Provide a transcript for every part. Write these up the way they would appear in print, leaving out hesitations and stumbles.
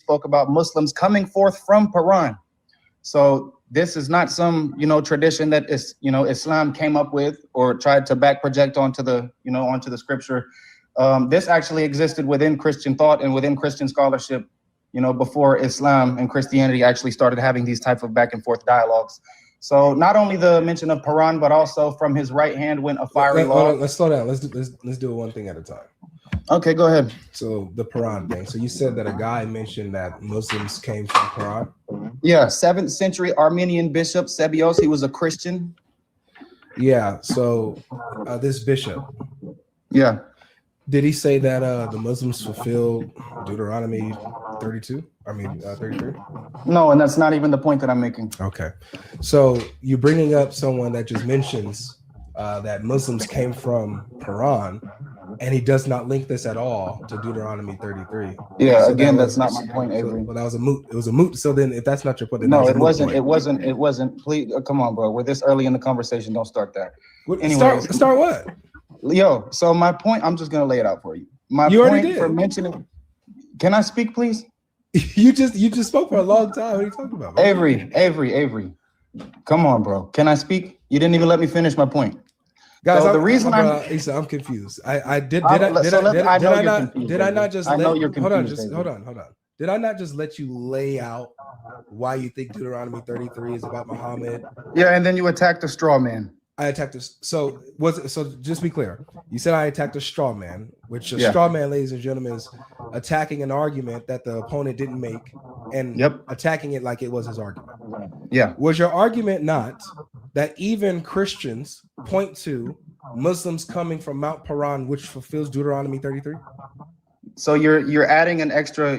spoke about Muslims coming forth from Paran. So this is not some, tradition that is, Islam came up with or tried to back project onto the, onto the scripture. This actually existed within Christian thought and within Christian scholarship, before Islam and Christianity actually started having these type of back and forth dialogues. So not only the mention of Paran, but also from his right hand went a fiery log. Let's slow down. Let's do it one thing at a time. Okay, go ahead. So the Paran thing. So you said that a guy mentioned that Muslims came from Paran. Yeah, 7th century Armenian bishop Sebios. He was a Christian. Yeah. So this bishop. Yeah. Did he say that the Muslims fulfilled Deuteronomy 32? I mean 33? No, and that's not even the point that I'm making. Okay. So you're bringing up someone that just mentions that Muslims came from Paran, and he does not link this at all to Deuteronomy 33. Yeah, so again, that's not my point, Avery. Well, that was a moot. It was a moot. So then if that's not your point, then no, it wasn't. It wasn't. Please, come on, bro. We're this early in the conversation. Don't start that. Anyways, start what? Yo, so my point, I'm just gonna lay it out for you. You already did. For mentioning, can I speak, please? you just spoke for a long time. What are you talking about, bro? Avery. Come on, bro. Can I speak? You didn't even let me finish my point. Guys, so the reason I'm confused. Did I not just hold on. Did I not just let you lay out why you think Deuteronomy 33 is about Muhammad? Yeah, and then you attacked a straw man. I attacked this. So just be clear. You said I attacked a straw man, which a straw man, ladies and gentlemen, is attacking an argument that the opponent didn't make and attacking it like it was his argument. Yeah. Was your argument not that even Christians point to Muslims coming from Mount Paran, which fulfills Deuteronomy 33? So you're adding an extra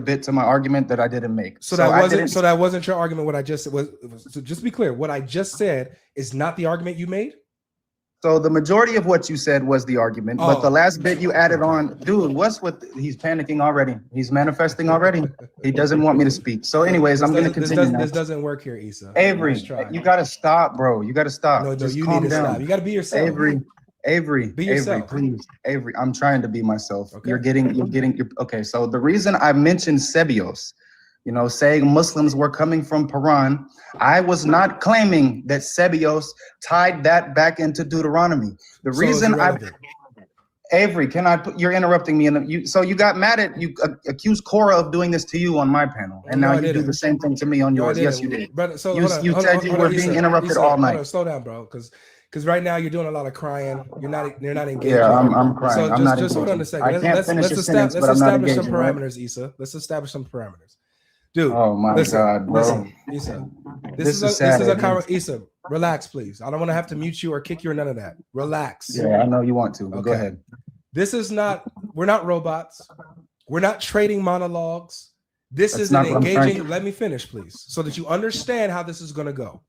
bit to my argument that I didn't make. So that wasn't your argument. What I just said was, so just to be clear, what I just said is not the argument you made. So the majority of what you said was the argument, but the last bit you added on, dude, he's panicking already. He's manifesting already. He doesn't want me to speak. So anyways, I'm going to continue. This doesn't work here, Issa. Avery, you got to stop, bro. You got to stop. No, just you calm need to down. stop. You got to be yourself. Avery, be yourself. Please. Avery, I'm trying to be myself. Okay. You're getting okay. So the reason I mentioned Sebios, saying Muslims were coming from Paran, I was not claiming that Sebios tied that back into Deuteronomy. The reason Avery, you're interrupting me, so you got mad at, you accused Cora of doing this to you on my panel, and now you do the same thing to me on yours. Yes, you did. But so you said you were being interrupted all night. Slow down, bro, because right now you're doing a lot of crying. You're not engaging. Yeah, I'm crying. So I'm just hold on a second. Let's establish some parameters, Issa. Let's establish some parameters. Dude, oh my God, bro. Listen, Issa. This is a conversation. Issa, relax, please. I don't want to have to mute you or kick you or none of that. Relax. Yeah, I know you want to, but go ahead. We're not robots. We're not trading monologues. This is an engaging. Let me finish, please, so that you understand how this is going to go.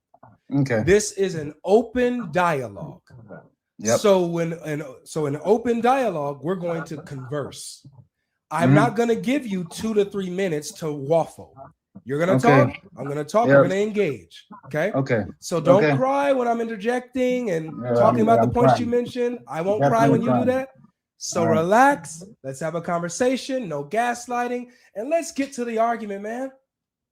Okay. This is an open dialogue. Yep. So in open dialogue, we're going to converse. I'm not going to give you 2 to 3 minutes to waffle. You're going to talk. I'm going to talk. We're going to engage. Okay. Okay. So don't cry when I'm interjecting and talking about the points you mentioned. I won't cry when you do that. So relax. Let's have a conversation. No gaslighting. And let's get to the argument, man.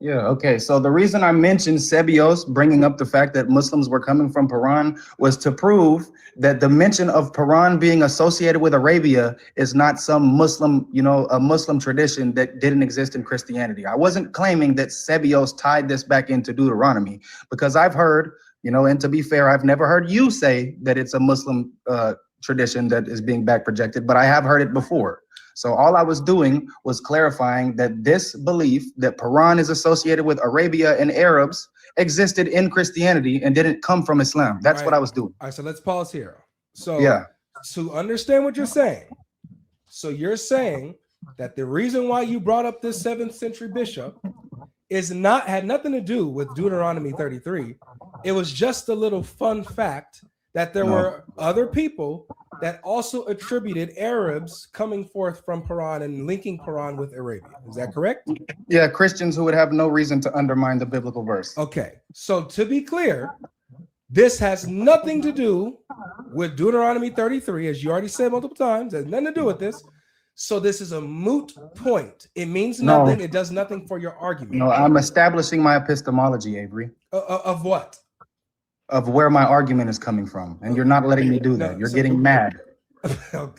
Yeah, okay. So the reason I mentioned Sebios bringing up the fact that Muslims were coming from Paran was to prove that the mention of Paran being associated with Arabia is not some Muslim, a Muslim tradition that didn't exist in Christianity. I wasn't claiming that Sebios tied this back into Deuteronomy, because I've heard, and to be fair, I've never heard you say that it's a Muslim tradition that is being back projected, but I have heard it before. So all I was doing was clarifying that this belief that Paran is associated with Arabia and Arabs existed in Christianity and didn't come from Islam. That's what I was doing. All right, so let's pause here. So to understand what you're saying, so you're saying that the reason why you brought up this 7th century bishop had nothing to do with Deuteronomy 33. It was just a little fun fact that there were other people that also attributed Arabs coming forth from Paran and linking Paran with Arabia. Is that correct? Yeah, Christians who would have no reason to undermine the biblical verse. Okay, so to be clear, this has nothing to do with Deuteronomy 33, as you already said multiple times. It has nothing to do with this. So this is a moot point. It means nothing. No. It does nothing for your argument. No, I'm establishing my epistemology, Avery. Of what? Of where my argument is coming from. And you're not letting me do that. You're getting mad.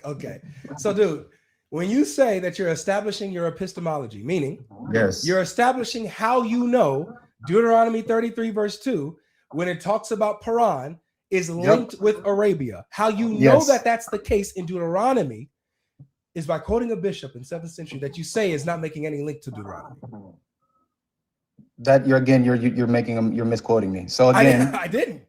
Okay. So, dude, when you say that you're establishing your epistemology, meaning yes, you're establishing how you know Deuteronomy 33 verse 2, when it talks about Paran, is linked with Arabia. How you know that that's the case in Deuteronomy is by quoting a bishop in 7th century that you say is not making any link to Deuteronomy. That you're misquoting me. So again, I didn't.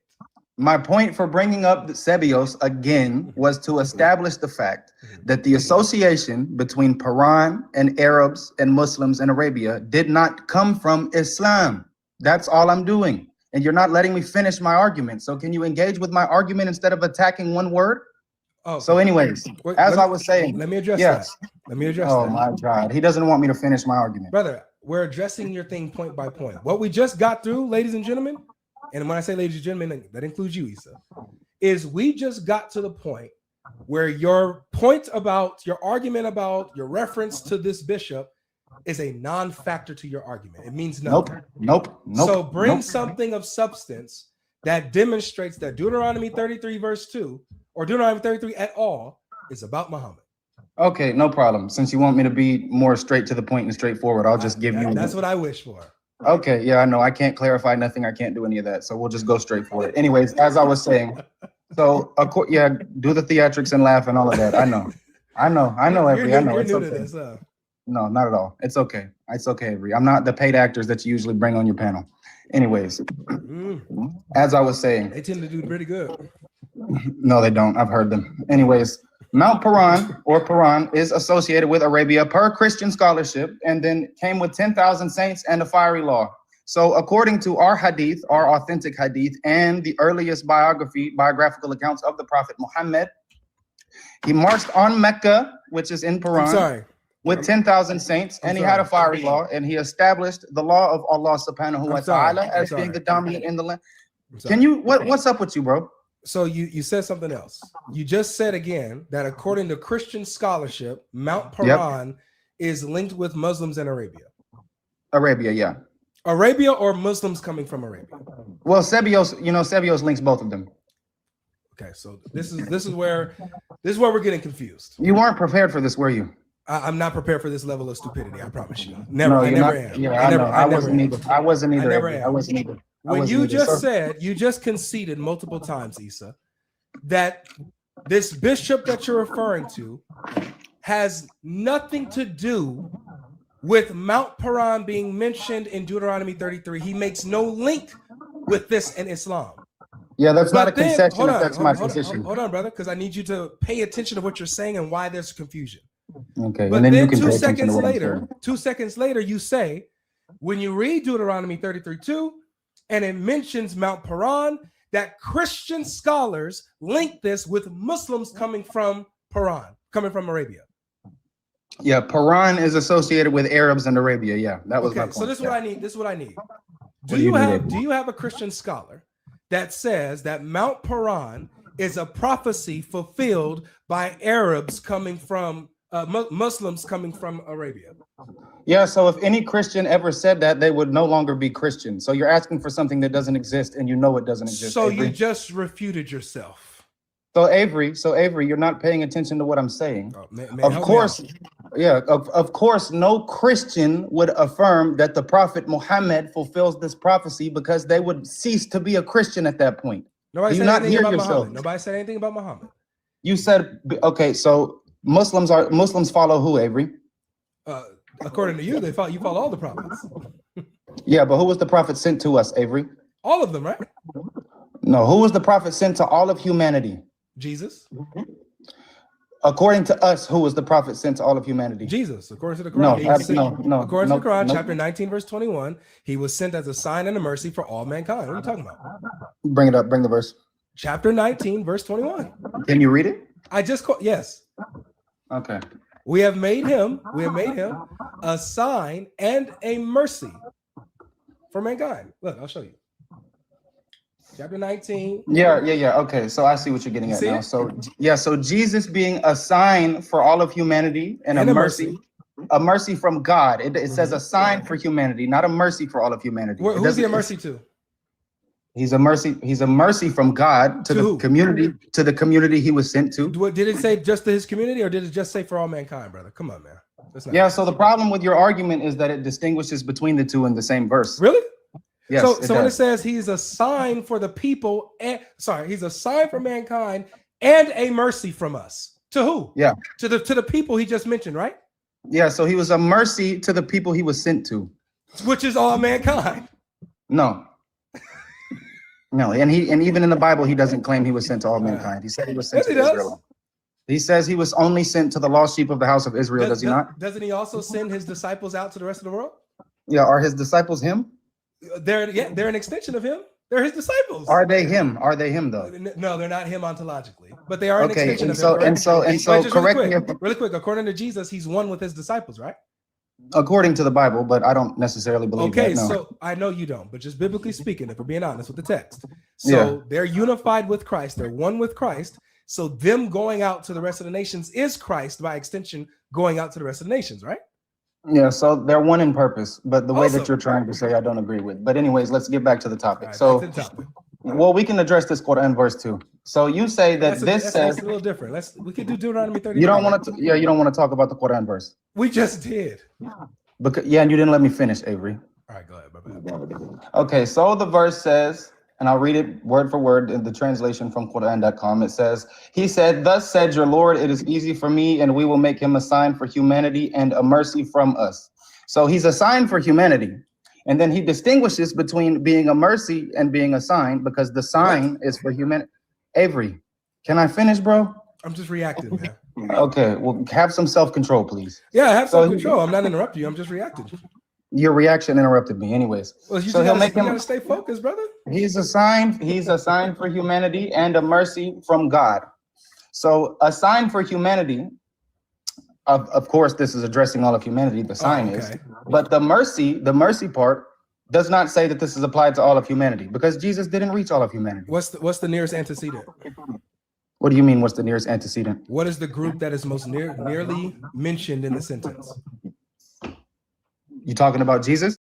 My point for bringing up the Sebios again was to establish the fact that the association between Paran and Arabs and Muslims in Arabia did not come from Islam. That's all I'm doing. And you're not letting me finish my argument. So can you engage with my argument instead of attacking one word? Oh, so anyways, as I was saying, let me address that. Let me address that. Oh my God. He doesn't want me to finish my argument. Brother, we're addressing your thing point by point. What we just got through, ladies and gentlemen, and when I say ladies and gentlemen, that includes you, Issa, is we just got to the point where your point about, your argument about, your reference to this bishop is a non-factor to your argument. It means nothing. Nope. So bring something of substance that demonstrates that Deuteronomy 33 verse 2 or Deuteronomy 33 at all is about Muhammad. Okay, no problem. Since you want me to be more straight to the point and straightforward, I'll just give you. That's what I wish for. Okay, yeah, I know. I can't clarify nothing. I can't do any of that. So we'll just go straight for it. Anyways, as I was saying, so yeah, do the theatrics and laugh and all of that. I know. Avery. I know. It's okay. This, No, not at all. It's okay. It's okay, Avery. I'm not the paid actors that you usually bring on your panel. Anyways, as I was saying, they tend to do pretty good. No, they don't. I've heard them. Anyways, Mount Paran or Paran is associated with Arabia per Christian scholarship and then came with 10,000 saints and a fiery law. So according to our hadith, our authentic hadith, and the earliest biographical accounts of the Prophet Muhammad, he marched on Mecca, which is in Paran, with 10,000 saints, and he had a fiery law, and he established the law of Allah subhanahu wa ta'ala as being the dominant in the land. Can you, what's up with you, bro? So you said something else. You just said again that according to Christian scholarship, Mount Paran is linked with Muslims in Arabia. Arabia, yeah. Arabia or Muslims coming from Arabia? Well, Sebios links both of them. Okay, so this is where we're getting confused. You weren't prepared for this, were you? I'm not prepared for this level of stupidity. I promise you. Never. No, I never am. Yeah, I wasn't either. I wasn't either. When you just said, you just conceded multiple times, Issa, that this bishop that you're referring to has nothing to do with Mount Paran being mentioned in Deuteronomy 33. He makes no link with this in Islam. Yeah, that's not a concession. That's my position. Hold on, brother, because I need you to pay attention to what you're saying and why there's confusion. Okay, but then 2 seconds later, you say, when you read Deuteronomy 33:2, and it mentions Mount Paran, that Christian scholars link this with Muslims coming from Paran, coming from Arabia. Yeah, Paran is associated with Arabs and Arabia. Yeah, that was my point. So this is what I need. This is what I need. Do you have a Christian scholar that says that Mount Paran is a prophecy fulfilled by Arabs coming from Muslims coming from Arabia? Yeah, so if any Christian ever said that, they would no longer be Christian. So you're asking for something that doesn't exist, and you know it doesn't exist. So Avery, you just refuted yourself. So Avery, you're not paying attention to what I'm saying. Oh, man, of course, of course, no Christian would affirm that the Prophet Muhammad fulfills this prophecy because they would cease to be a Christian at that point. Nobody said anything about Muhammad. Nobody said anything about Muhammad. You said, okay, so Muslims follow who, Avery? According to you, you follow all the prophets. Yeah, but who was the prophet sent to us, Avery? All of them, right? No, who was the prophet sent to all of humanity? Jesus. According to us, who was the prophet sent to all of humanity? Jesus, according to the Quran. No. According to the Quran, chapter 19, verse 21, he was sent as a sign and a mercy for all mankind. What are you talking about? Bring it up. Bring the verse. Chapter 19, verse 21. Can you read it? Yes. Okay. We have made him a sign and a mercy for mankind. Look, I'll show you. chapter 19. Yeah. Okay, so I see what you're getting at now. So yeah, so Jesus being a sign for all of humanity and a mercy from God. It says a sign for humanity, not a mercy for all of humanity. Who's he a mercy to? He's a mercy from God to the community he was sent to. Did it say just to his community, or did it just say for all mankind, brother? Come on, man. Yeah, so the problem with your argument is that it distinguishes between the two in the same verse. Really? Yes. So when it says he's a sign for the people, he's a sign for mankind and a mercy from us. To who? Yeah. To the people he just mentioned, right? Yeah, so he was a mercy to the people he was sent to. Which is all mankind. No. No, and even in the Bible, he doesn't claim he was sent to all mankind. He said he was sent to Israel. He says he was only sent to the lost sheep of the house of Israel. Does he not? Doesn't he also send his disciples out to the rest of the world? Yeah, are his disciples him? They're an extension of him. They're his disciples. Are they him? Are they him though? No, they're not him ontologically, but they are an extension of him. And so correct me really quick. According to Jesus, he's one with his disciples, right? According to the Bible, but I don't necessarily believe that. No. So I know you don't, but just biblically speaking, if we're being honest with the text, so they're unified with Christ, they're one with Christ. So them going out to the rest of the nations is Christ, by extension, going out to the rest of the nations, right? Yeah, so they're one in purpose, but the way that you're trying to say, I don't agree with. But anyways, let's get back to the topic. Right, so, well, we can address this Quran verse too. So you say that this says a little different. We could do Deuteronomy 30. You don't want to. Yeah, you don't want to talk about the Quran verse. We just did. Because and you didn't let me finish, Avery. All right, go ahead. My bad. Okay, so the verse says, and I'll read it word for word in the translation from Quran.com. It says, he said, thus said your Lord, it is easy for me, and we will make him a sign for humanity and a mercy from us. So he's a sign for humanity. And then he distinguishes between being a mercy and being a sign, because the sign is for humanity. Avery, can I finish, bro? I'm just reacting, man. Okay, well, have some self-control, please. Yeah, have some control. I'm not interrupting you. I'm just reacting. Your reaction interrupted me anyways. Well, you gotta stay focused, brother. He's a sign for humanity and a mercy from God. So a sign for humanity, of course, this is addressing all of humanity, the sign is. But the mercy part does not say that this is applied to all of humanity, because Jesus didn't reach all of humanity. What's the nearest antecedent? What do you mean, what's the nearest antecedent? What is the group that is most nearly mentioned in the sentence? You talking about Jesus?